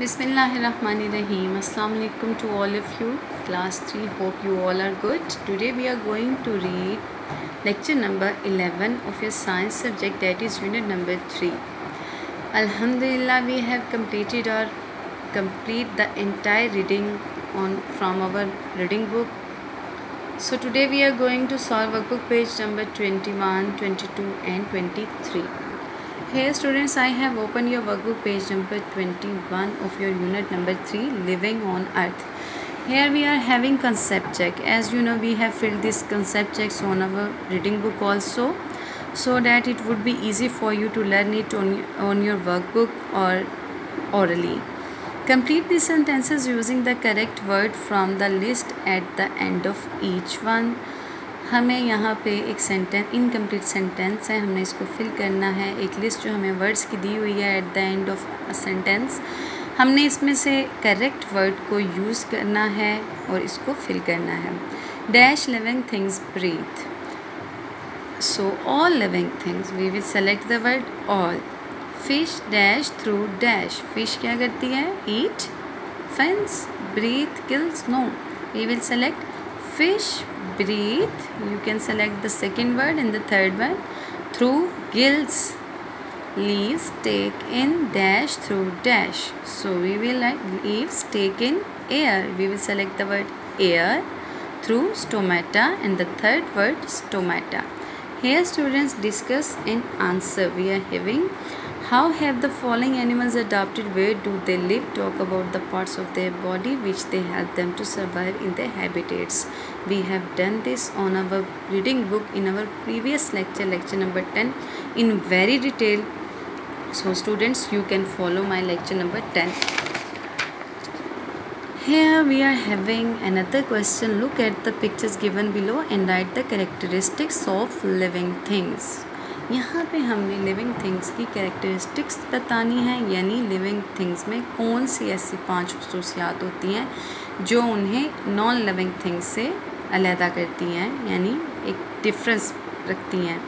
Bismillahirrahmanirrahim. Assalamu alaikum to all of you. Class 3. Hope you all are good. Today we are going to read lecture number 11 of your science subject, that is unit number 3. Alhamdulillah, we have complete the entire reading from our reading book. So today we are going to solve workbook page number 21, 22 and 23. Here students, I have opened your workbook page number 21 of your unit number 3, Living on Earth. Here we are having concept check. As you know, we have filled these concept checks on our reading book also, so that it would be easy for you to learn it on your workbook or orally. Complete the sentences using the correct word from the list at the end of each one. हमें यहाँ पे एक sentence incomplete sentence है, हमने इसको fill करना है. एक लिस्ट जो हमें वर्ड्स की दी हुई है at the end of a sentence, हमने इसमें से करेक्ट वर्ड को यूज़ करना है और इसको फिल करना है. Dash living things breathe. So all living things, we will select the word all. Fish dash through dash. फिश क्या करती है? Eat. Fins breathe gills. No, we will select fish breathe. You can select the second word and the third one. Through gills. Leaves take in dash through dash. So we will like leaves take in air. We will select the word air. Through stomata and the third word stomata. Here students discuss and answer. We are having how have the following animals adapted, where do they live, talk about the parts of their body which they help them to survive in their habitats. We have done this on our reading book in our previous lecture, lecture number 10, in very detail. So students, you can follow my lecture number 10. Here we are having another question. Look at the pictures given below and write the characteristics of living things. यहाँ पे हमने living things की characteristics बतानी है, यानी living things में कौन सी ऐसी 5 खसूसियात होती हैं जो उन्हें नॉन लिविंग थिंग्स से अलहदा करती हैं, यानी एक डिफरेंस रखती हैं.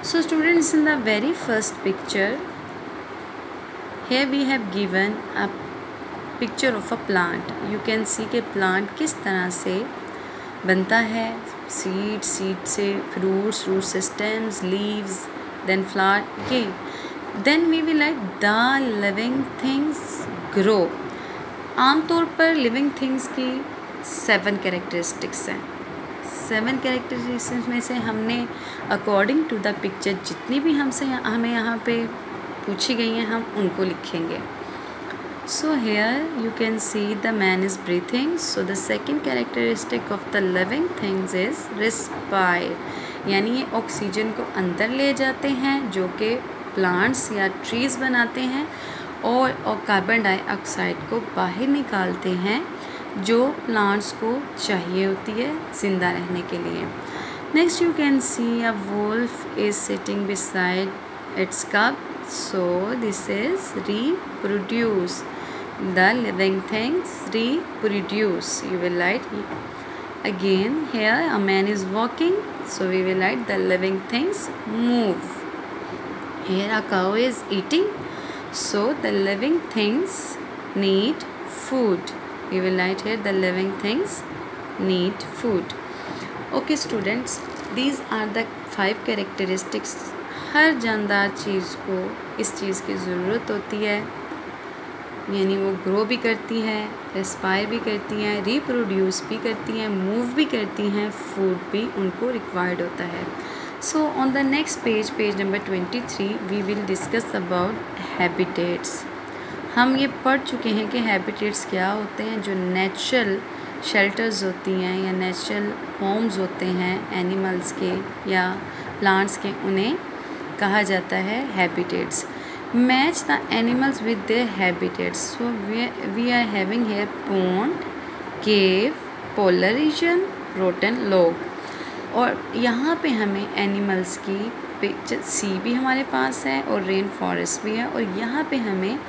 So students, in the very first picture here we have given a picture of a plant. You can see कि प्लांट किस तरह से बनता है. सीड से फ्रूट्स, रूट से stems, leaves, then flower. Okay, then we will like the living things grow. आमतौर पर लिविंग थिंग्स की 7 कैरेक्टरिस्टिक्स हैं. 7 कैरेक्टरिस्टिक्स में से हमने अकॉर्डिंग टू द पिक्चर जितनी भी हमें यहाँ पे पूछी गई हैं, हम उनको लिखेंगे. So here you can see the man is breathing. So the second characteristic of the living things is respire. यानी ये ऑक्सीजन को अंदर ले जाते हैं जो कि प्लांट्स या ट्रीज़ बनाते हैं, और कार्बन डाइऑक्साइड को बाहर निकालते हैं जो प्लांट्स को चाहिए होती है ज़िंदा रहने के लिए. Next you can see a wolf is sitting beside its cub. So this is reproduce. The living things reproduce. You will write again here a man is walking, so we will write the living things move. Here a cow is eating, so the living things need food. We will write here the living things need food. Okay students, these are the 5 characteristics. हर जानदार चीज़ को इस चीज़ की ज़रूरत होती है, यानी वो grow भी करती है, रेस्पायर भी करती हैं, रिप्रोड्यूस भी करती हैं, मूव भी करती हैं, फूड भी उनको रिक्वायर्ड होता है. So on the next page, page number 23, we will discuss about habitats. हम ये पढ़ चुके हैं कि हैबिटेट्स क्या होते हैं. जो नेचुरल शेल्टर्स होती हैं या नेचुरल होम्स होते हैं एनिमल्स के या प्लांट्स के, उन्हें कहा जाता है habitats. Match the animals with their habitats. So we are having here pond, cave, polar region, rotten log. और यहाँ पे हमें एनिमल्स की पिक्चर, सी भी हमारे पास है और रेन फॉरेस्ट भी है, और यहाँ पे हमें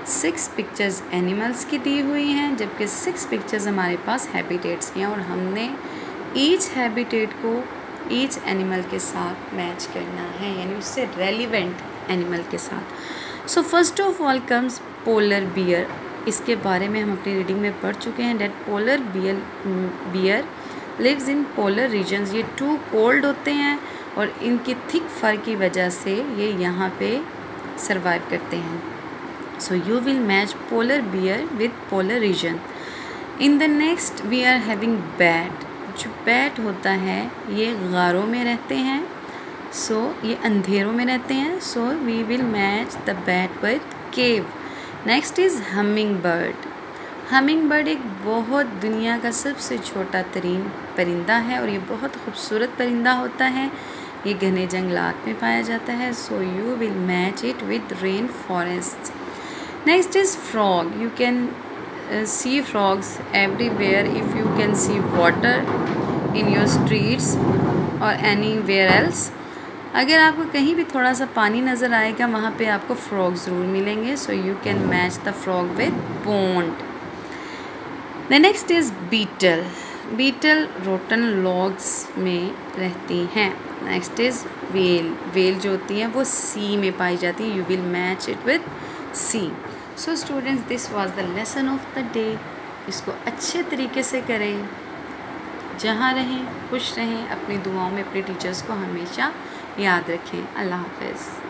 6 पिक्चर्स एनिमल्स की दी हुई हैं, जबकि 6 पिक्चर्स हमारे पास हैबिटेट्स की हैं, और हमने ईच हैबिटेट को ईच एनिमल के साथ मैच करना है, यानी उससे रेलिवेंट एनिमल के साथ. So first of all comes polar bear. इसके बारे में हम अपनी रीडिंग में पढ़ चुके हैं। That polar bear lives in polar regions. ये टू कोल्ड होते हैं और इनकी थिक फर की वजह से ये यहाँ पे सर्वाइव करते हैं। So you will match polar bear with polar region. In the next we are having bat. जो बैट होता है ये गारों में रहते हैं, सो ये अंधेरों में रहते हैं, so we will match the bat with cave. Next is hummingbird. Hummingbird एक बहुत दुनिया का सबसे छोटा तरीन परिंदा है और ये बहुत खूबसूरत परिंदा होता है। ये घने जंगलात में पाया जाता है, सो you will match it with rain forest. Next is frog. You can see frogs everywhere if you can see water in your streets or anywhere else। अगर आपको कहीं भी थोड़ा सा पानी नज़र आएगा वहाँ पे आपको फ्रॉग ज़रूर मिलेंगे, so you can match the frog with pond. The next is beetle. Beetle rotten logs में रहती हैं। Next is well. वेल जो होती है वो सी में पाई जाती है, you will match it with sea. So students, this was the lesson of the day. इसको अच्छे तरीके से करें, जहाँ रहें खुश रहें, अपनी दुआओं में अपने टीचर्स को हमेशा याद रखें। अल्लाह हाफ़िज़।